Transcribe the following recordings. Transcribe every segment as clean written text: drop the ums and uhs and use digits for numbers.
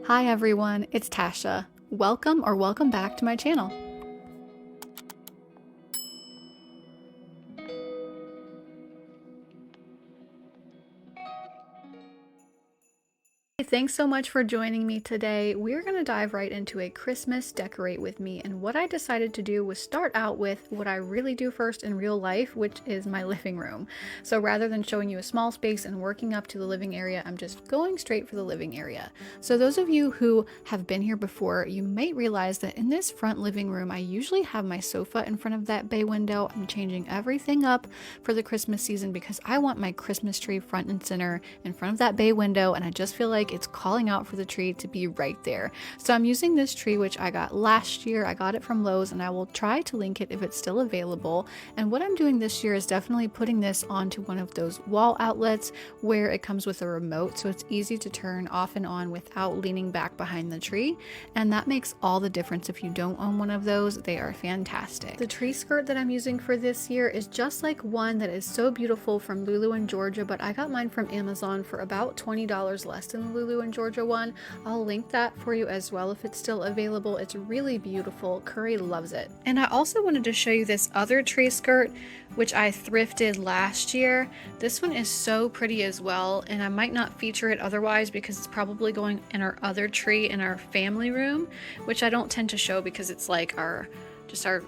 Hi everyone, it's Tasha. Welcome back to my channel. Thanks so much for joining me today. We're going to dive right into a Christmas decorate with me, and what I decided to do was start out with what I really do first in real life, which is my living room. So rather than showing you a small space and working up to the living area, I'm just going straight for the living area. So those of you who have been here before, you might realize that in this front living room, I usually have my sofa in front of that bay window. I'm changing everything up for the Christmas season because I want my Christmas tree front and center in front of that bay window, and I just feel like it's calling out for the tree to be right there. So I'm using this tree, which I got last year. I got it from Lowe's, and I will try to link it if it's still available. And what I'm doing this year is definitely putting this onto one of those wall outlets where it comes with a remote, so it's easy to turn off and on without leaning back behind the tree. And that makes all the difference if you don't own one of those. They are fantastic. The tree skirt that I'm using for this year is just like one that is so beautiful from Lulu in Georgia, but I got mine from Amazon for about $20 less than the Lulu in Georgia one. I'll link that for you as well if it's still available. It's really beautiful. Curry loves it. And I also wanted to show you this other tree skirt, which I thrifted last year. This one is so pretty as well, and I might not feature it otherwise because it's probably going in our other tree in our family room, which I don't tend to show because it's like our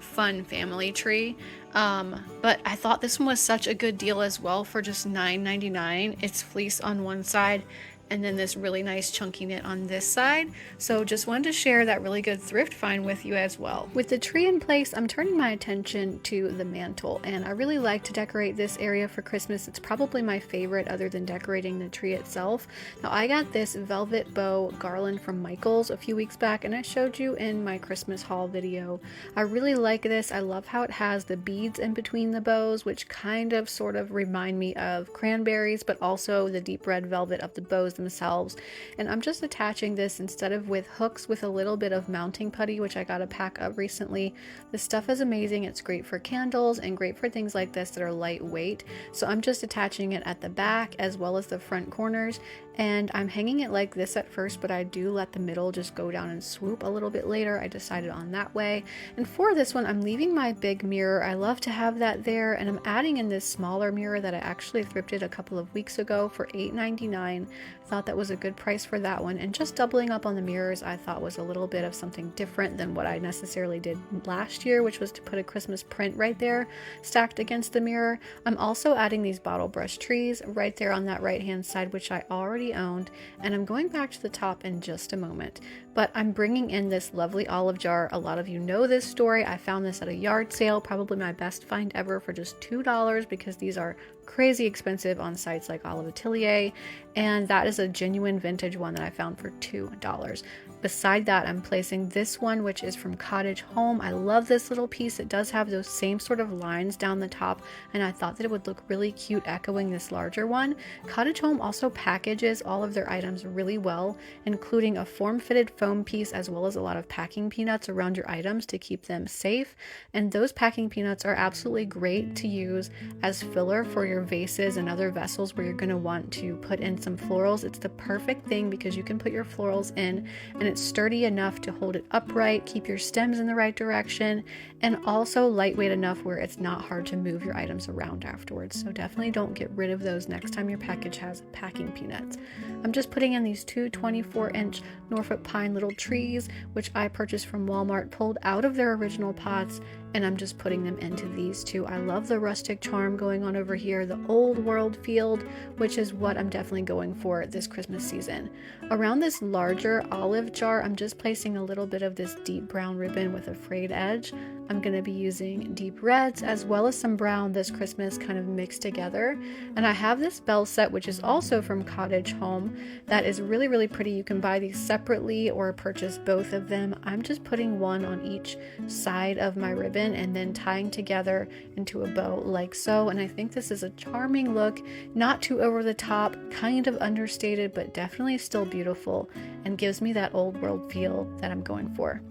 fun family tree. But I thought this one was such a good deal as well for just $9.99. It's fleece on one side and then this really nice chunky knit on this side. So just wanted to share that really good thrift find with you as well. With the tree in place, I'm turning my attention to the mantle, and I really like to decorate this area for Christmas. It's probably my favorite other than decorating the tree itself. Now I got this velvet bow garland from Michael's a few weeks back, and I showed you in my Christmas haul video. I really like this. I love how it has the beads in between the bows, which kind of sort of remind me of cranberries, but also the deep red velvet of the bows themselves. And I'm just attaching this instead of with hooks with a little bit of mounting putty, which I got a pack of recently. This stuff is amazing. It's great for candles and great for things like this that are lightweight. So I'm just attaching it at the back as well as the front corners, and I'm hanging it like this at first, but I do let the middle just go down and swoop a little bit later. I decided on that way. And for this one, I'm leaving my big mirror. I love to have that there, and I'm adding in this smaller mirror that I actually thrifted a couple of weeks ago for $8.99. Thought that was a good price for that one, and just doubling up on the mirrors I thought was a little bit of something different than what I necessarily did last year, which was to put a Christmas print right there stacked against the mirror. I'm also adding these bottle brush trees right there on that right hand side, which I already owned, and I'm going back to the top in just a moment. But I'm bringing in this lovely olive jar. A lot of you know this story. I found this at a yard sale, probably my best find ever, for just $2 because these are crazy expensive on sites like Olive Atelier, and that is a genuine vintage one that I found for $2. Beside that, I'm placing this one, which is from Cottage Home. I love this little piece. It does have those same sort of lines down the top, and I thought that it would look really cute echoing this larger one. Cottage Home also packages all of their items really well, including a form-fitted foam piece as well as a lot of packing peanuts around your items to keep them safe. And those packing peanuts are absolutely great to use as filler for your vases and other vessels where you're going to want to put in some florals. It's the perfect thing because you can put your florals in, and it's sturdy enough to hold it upright, keep your stems in the right direction, and also lightweight enough where it's not hard to move your items around afterwards. So definitely don't get rid of those next time your package has packing peanuts. I'm just putting in these two 24-inch Norfolk pine little trees, which I purchased from Walmart, pulled out of their original pots, and I'm just putting them into these two. I love the rustic charm going on over here, the old world feel, which is what I'm definitely going for this Christmas season. Around this larger olive jar, I'm just placing a little bit of this deep brown ribbon with a frayed edge. I'm going to be using deep reds as well as some brown this Christmas, kind of mixed together. And I have this bell set, which is also from Cottage Home, that is really, really pretty. You can buy these separately or purchase both of them. I'm just putting one on each side of my ribbon and then tying together into a bow like so. And I think this is a charming look, not too over the top, kind of understated, but definitely still beautiful, and gives me that old world feel that I'm going for.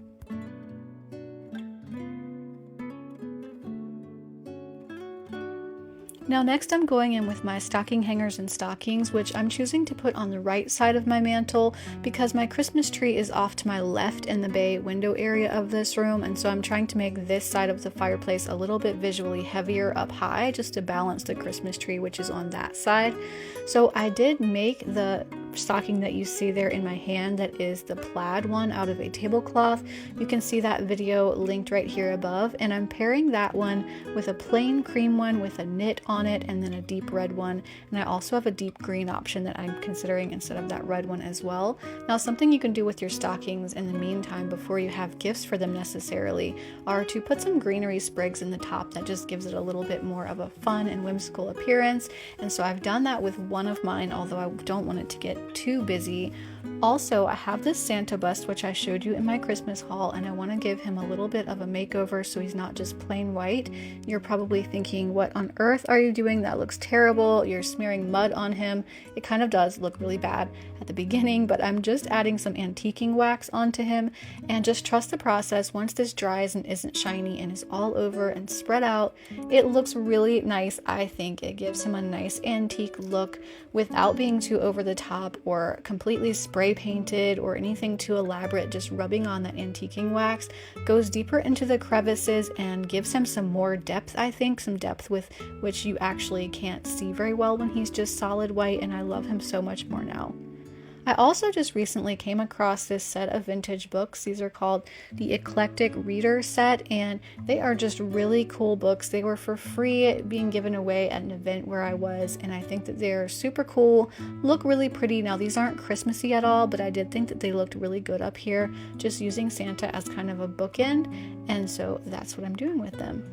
Now next I'm going in with my stocking hangers and stockings, which I'm choosing to put on the right side of my mantle because my Christmas tree is off to my left in the bay window area of this room, and so I'm trying to make this side of the fireplace a little bit visually heavier up high just to balance the Christmas tree, which is on that side. So I did make the stocking that you see there in my hand, that is the plaid one out of a tablecloth. You can see that video linked right here above, and I'm pairing that one with a plain cream one with a knit on it and then a deep red one, and I also have a deep green option that I'm considering instead of that red one as well. Now something you can do with your stockings in the meantime before you have gifts for them necessarily are to put some greenery sprigs in the top. That just gives it a little bit more of a fun and whimsical appearance, and so I've done that with one of mine, although I don't want it to get too busy. Also, I have this Santa bust which I showed you in my Christmas haul, and I want to give him a little bit of a makeover so he's not just plain white. You're probably thinking, what on earth are you doing? That looks terrible. You're smearing mud on him. It kind of does look really bad at the beginning, but I'm just adding some antiquing wax onto him, and just trust the process. Once this dries and isn't shiny and is all over and spread out, it looks really nice. I think it gives him a nice antique look without being too over the top or completely spray painted or anything too elaborate. Just rubbing on that antiquing wax goes deeper into the crevices and gives him some more depth, I think, some depth with which you actually can't see very well when he's just solid white, and I love him so much more now. I also just recently came across this set of vintage books. These are called the Eclectic Reader Set, and they are just really cool books. They were for free being given away at an event where I was, and I think that they're super cool, look really pretty. Now these aren't Christmassy at all, but I did think that they looked really good up here, just using Santa as kind of a bookend, and so that's what I'm doing with them.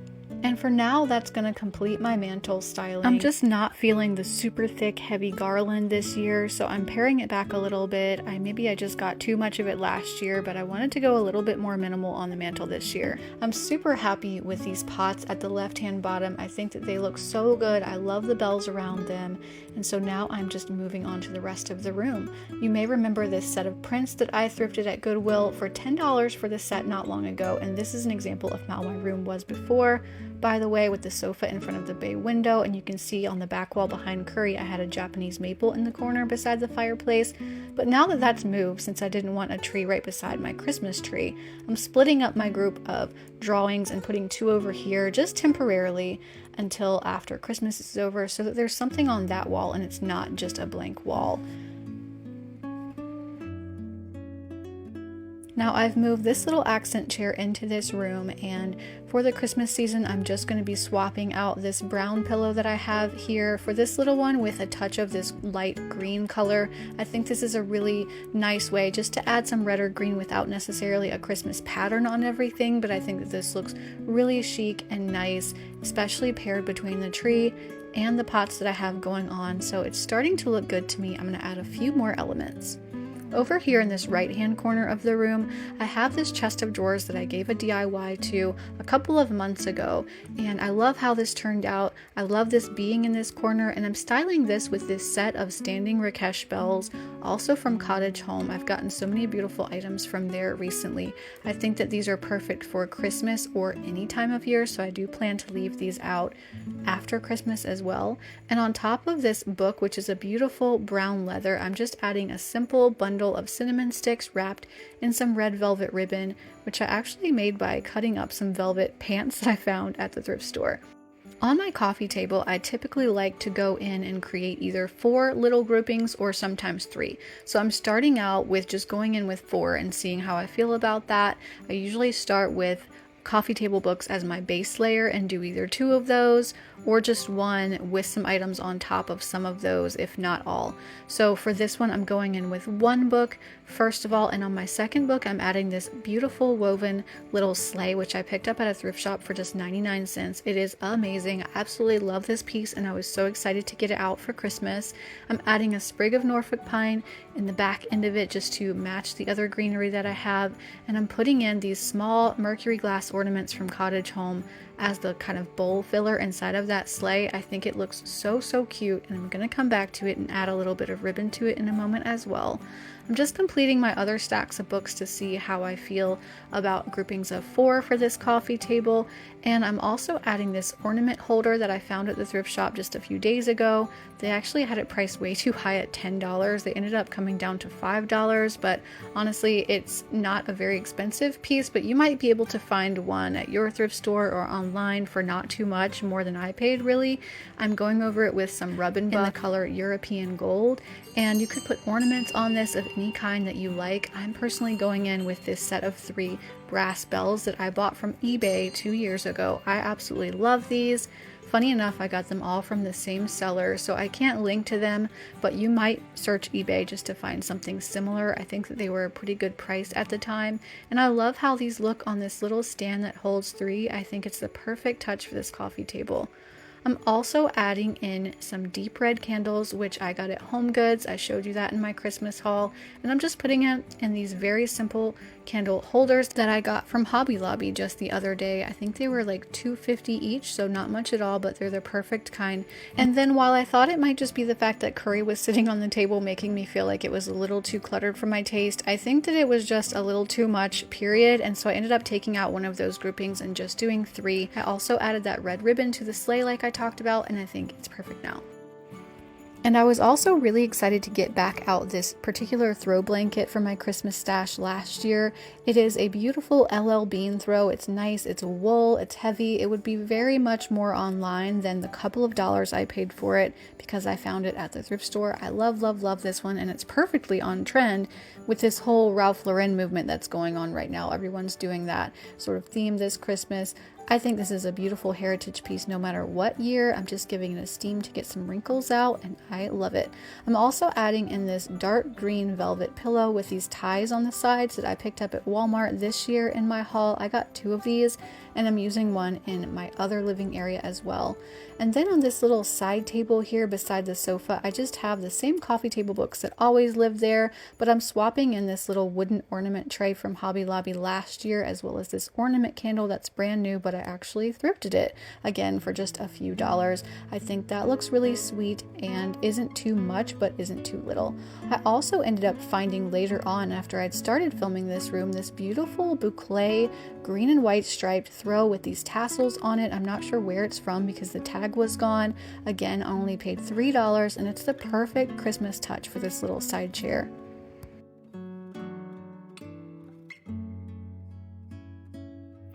And for now, that's going to complete my mantle styling. I'm just not feeling the super thick, heavy garland this year, so I'm paring it back a little bit. Maybe I just got too much of it last year, but I wanted to go a little bit more minimal on the mantle this year. I'm super happy with these pots at the left-hand bottom. I think that they look so good. I love the bells around them. And so now I'm just moving on to the rest of the room. You may remember this set of prints that I thrifted at Goodwill for $10 for the set not long ago, and this is an example of how my room was before. By the way, with the sofa in front of the bay window, and you can see on the back wall behind Curry, I had a Japanese maple in the corner beside the fireplace. But now that that's moved, since I didn't want a tree right beside my Christmas tree, I'm splitting up my group of drawings and putting two over here just temporarily until after Christmas is over, so that there's something on that wall and it's not just a blank wall. Now I've moved this little accent chair into this room, and for the Christmas season I'm just going to be swapping out this brown pillow that I have here for this little one with a touch of this light green color. I think this is a really nice way just to add some red or green without necessarily a Christmas pattern on everything, but I think that this looks really chic and nice, especially paired between the tree and the pots that I have going on. So it's starting to look good to me. I'm going to add a few more elements. Over here in this right hand corner of the room, I have this chest of drawers that I gave a DIY to a couple of months ago, and I love how this turned out. I love this being in this corner, and I'm styling this with this set of standing Rakesh bells, also from Cottage Home. I've gotten so many beautiful items from there recently. I think that these are perfect for Christmas or any time of year, so I do plan to leave these out after Christmas as well. And on top of this book, which is a beautiful brown leather, I'm just adding a simple bundle of cinnamon sticks wrapped in some red velvet ribbon, which I actually made by cutting up some velvet pants that I found at the thrift store. On my coffee table, I typically like to go in and create either 4 little groupings or sometimes 3. So I'm starting out with just going in with 4 and seeing how I feel about that. I usually start with coffee table books as my base layer and do either 2 of those or just 1 with some items on top of some of those, if not all. So for this one, I'm going in with 1 book first of all, and on my second book, I'm adding this beautiful woven little sleigh, which I picked up at a thrift shop for just 99 cents. It is amazing. I absolutely love this piece, and I was so excited to get it out for Christmas. I'm adding a sprig of Norfolk pine in the back end of it just to match the other greenery that I have, and I'm putting in these small mercury glass ornaments from Cottage Home as the kind of bowl filler inside of that sleigh. I think it looks so cute, and I'm going to come back to it and add a little bit of ribbon to it in a moment as well. I'm just completing my other stacks of books to see how I feel about groupings of 4 for this coffee table, and I'm also adding this ornament holder that I found at the thrift shop just a few days ago. They actually had it priced way too high at $10. They ended up coming down to $5, but honestly it's not a very expensive piece, but you might be able to find one at your thrift store or online for not too much more than I paid really. I'm going over it with some rub and buff in the color European Gold, and you could put ornaments on this of any kind that you like. I'm personally going in with this set of 3 brass bells that I bought from eBay 2 years ago. I absolutely love these. Funny enough, I got them all from the same seller, so I can't link to them, but you might search eBay just to find something similar. I think that they were a pretty good price at the time, and I love how these look on this little stand that holds 3. I think it's the perfect touch for this coffee table. I'm also adding in some deep red candles, which I got at HomeGoods. I showed you that in my Christmas haul, and I'm just putting it in these very simple candle holders that I got from Hobby Lobby just the other day. I think they were like $2.50 each, so not much at all, but they're the perfect kind. And then while I thought it might just be the fact that curry was sitting on the table making me feel like it was a little too cluttered for my taste, I think that it was just a little too much, period. And so I ended up taking out one of those groupings and just doing 3. I also added that red ribbon to the sleigh like I talked about, and I think it's perfect now. And I was also really excited to get back out this particular throw blanket from my Christmas stash last year. It is a beautiful LL Bean throw. It's nice, it's wool, it's heavy. It would be very much more online than the couple of dollars I paid for it because I found it at the thrift store. I love, love, love this one, and it's perfectly on trend with this whole Ralph Lauren movement that's going on right now. Everyone's doing that sort of theme this Christmas. I think this is a beautiful heritage piece no matter what year. I'm just giving it a steam to get some wrinkles out, and I love it. I'm also adding in this dark green velvet pillow with these ties on the sides that I picked up at Walmart this year in my haul. I got 2 of these, and I'm using one in my other living area as well. And then on this little side table here beside the sofa, I just have the same coffee table books that always live there, but I'm swapping in this little wooden ornament tray from Hobby Lobby last year, as well as this ornament candle that's brand new, but I actually thrifted it again for just a few dollars. I think that looks really sweet and isn't too much, but isn't too little. I also ended up finding later on, after I'd started filming this room, this beautiful boucle green and white striped throw with these tassels on it. I'm not sure where it's from because the tag was gone. Again, I only paid $3, and it's the perfect Christmas touch for this little side chair.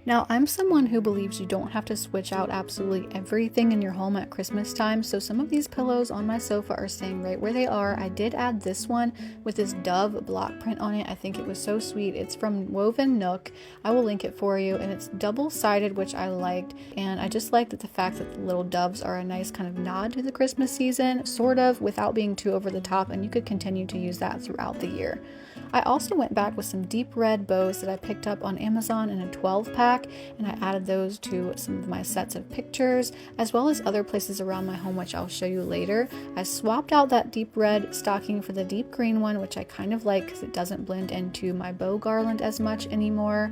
Now, I'm someone who believes you don't have to switch out absolutely everything in your home at Christmas time, so some of these pillows on my sofa are staying right where they are. I did add this one with this dove block print on it. I think it was so sweet. It's from Woven Nook. I will link it for you, and it's double-sided, which I liked, and I just liked the fact that the little doves are a nice kind of nod to the Christmas season, sort of, without being too over the top, and you could continue to use that throughout the year. I also went back with some deep red bows that I picked up on Amazon in a 12-pack, and I added those to some of my sets of pictures, as well as other places around my home, which I'll show you later. I swapped out that deep red stocking for the deep green one, which I kind of like because it doesn't blend into my bow garland as much anymore.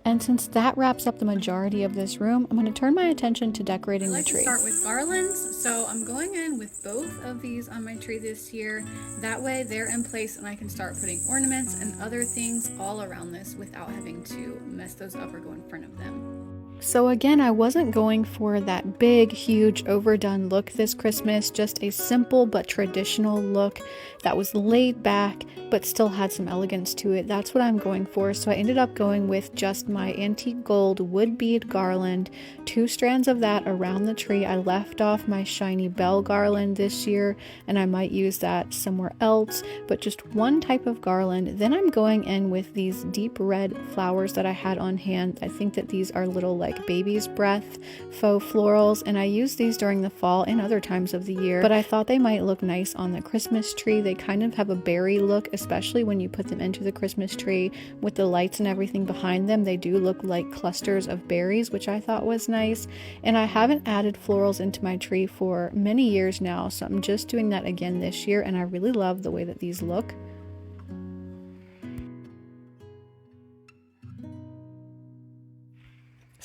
And since that wraps up the majority of this room, I'm going to turn my attention to decorating the tree. I like to start with garlands, so I'm going in with both of these on my tree this year. That way they're in place and I can start putting ornaments and other things all around this without having to mess those up or go in front of them. So again, I wasn't going for that big, huge, overdone look this Christmas, just a simple but traditional look that was laid back but still had some elegance to it. That's what I'm going for. So I ended up going with just my antique gold wood bead garland, 2 strands of that around the tree. I left off my shiny bell garland this year, and I might use that somewhere else, but just 1 type of garland. Then I'm going in with these deep red flowers that I had on hand. I think that these are little like baby's breath faux florals, and I use these during the fall and other times of the year, but I thought they might look nice on the Christmas tree. They kind of have a berry look, especially when you put them into the Christmas tree with the lights and everything behind them. They do look like clusters of berries, which I thought was nice. And I haven't added florals into my tree for many years now, so I'm just doing that again this year, and I really love the way that these look.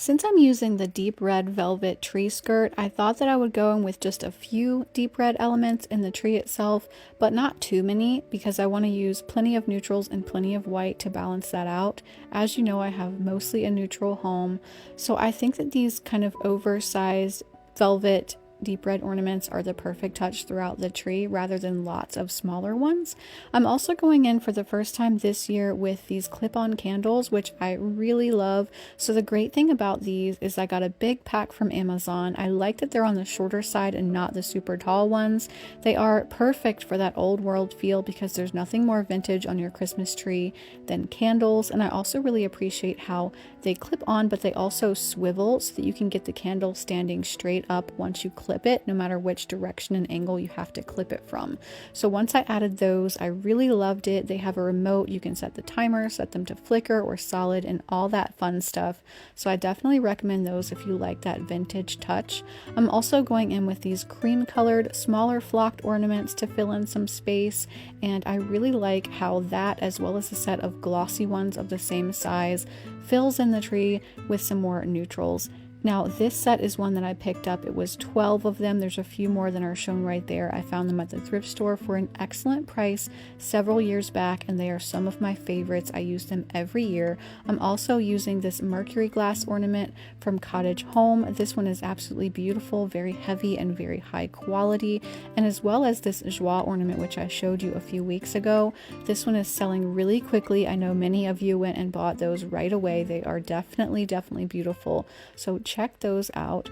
Since I'm using the deep red velvet tree skirt, I thought that I would go in with just a few deep red elements in the tree itself, but not too many because I want to use plenty of neutrals and plenty of white to balance that out. As you know, I have mostly a neutral home, so I think that these kind of oversized velvet deep red ornaments are the perfect touch throughout the tree rather than lots of smaller ones. I'm also going in for the first time this year with these clip-on candles, which I really love. So the great thing about these is I got a big pack from Amazon. I like that they're on the shorter side and not the super tall ones. They are perfect for that old world feel because there's nothing more vintage on your Christmas tree than candles. And I also really appreciate how they clip on, but they also swivel so that you can get the candle standing straight up once you clip it, no matter which direction and angle you have to clip it from. So once I added those, I really loved it. They have a remote. You can set the timer, set them to flicker or solid, and all that fun stuff. So I definitely recommend those if you like that vintage touch. I'm also going in with these cream colored, smaller flocked ornaments to fill in some space. And I really like how that, as well as a set of glossy ones of the same size, fills in the tree with some more neutrals. Now this set is one that I picked up. It was 12 of them. There's a few more than are shown right there. I found them at the thrift store for an excellent price several years back, and they are some of my favorites. I use them every year. I'm also using this mercury glass ornament from Cottage Home. This one is absolutely beautiful, very heavy and very high quality, and as well as this joie ornament, which I showed you a few weeks ago. This one is selling really quickly. I know many of you went and bought those right away. They are definitely beautiful. So check those out.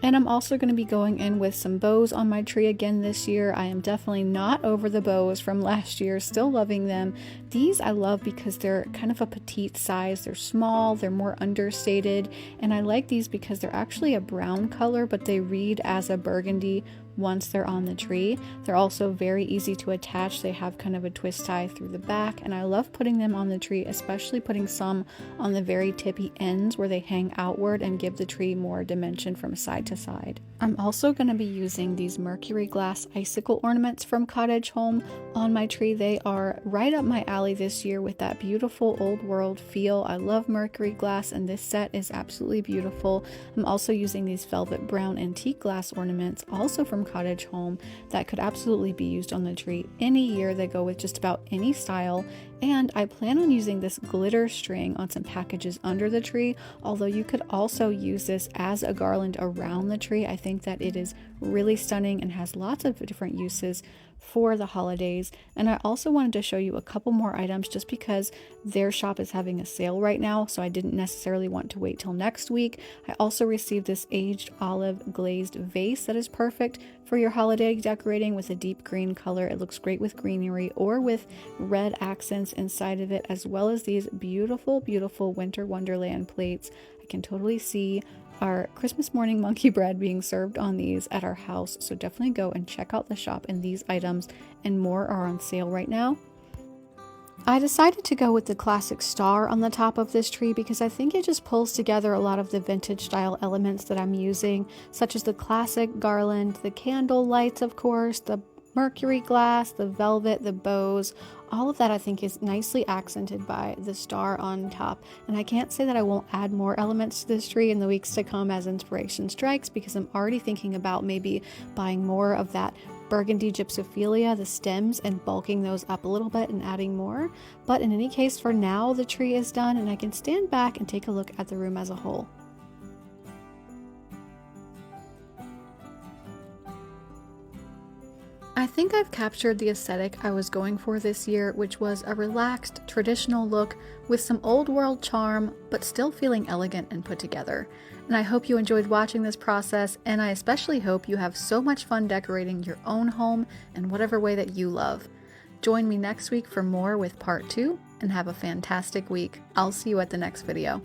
And I'm also going to be going in with some bows on my tree again this year. I am definitely not over the bows from last year, still loving them. These I love because they're kind of a petite size. They're small, they're more understated, and I like these because they're actually a brown color, but they read as a burgundy once they're on the tree. They're also very easy to attach. They have kind of a twist tie through the back, and I love putting them on the tree, especially putting some on the very tippy ends where they hang outward and give the tree more dimension from side to side. I'm also going to be using these mercury glass icicle ornaments from Cottage Home on my tree. They are right up my alley this year with that beautiful old world feel. I love mercury glass, and this set is absolutely beautiful. I'm also using these velvet brown antique glass ornaments, also from Cottage Home, that could absolutely be used on the tree any year. They go with just about any style, and I plan on using this glitter string on some packages under the tree, although you could also use this as a garland around the tree. I think that it is really stunning and has lots of different uses for the holidays. And I also wanted to show you a couple more items just because their shop is having a sale right now, so I didn't necessarily want to wait till next week. I also received this aged olive glazed vase that is perfect for your holiday decorating with a deep green color. It looks great with greenery or with red accents inside of it, as well as these beautiful winter wonderland plates. I can totally see our Christmas morning monkey bread being served on these at our house, so definitely go and check out the shop, and these items and more are on sale right now. I decided to go with the classic star on the top of this tree because I think it just pulls together a lot of the vintage style elements that I'm using, such as the classic garland, the candle lights, of course, the mercury glass, the velvet, the bows. All of that I think is nicely accented by the star on top, and I can't say that I won't add more elements to this tree in the weeks to come as inspiration strikes, because I'm already thinking about maybe buying more of that burgundy gypsophilia, the stems, and bulking those up a little bit and adding more. But in any case, for now the tree is done and I can stand back and take a look at the room as a whole. I think I've captured the aesthetic I was going for this year, which was a relaxed, traditional look with some old world charm, but still feeling elegant and put together. And I hope you enjoyed watching this process, and I especially hope you have so much fun decorating your own home in whatever way that you love. Join me next week for more with part 2, and have a fantastic week. I'll see you at the next video.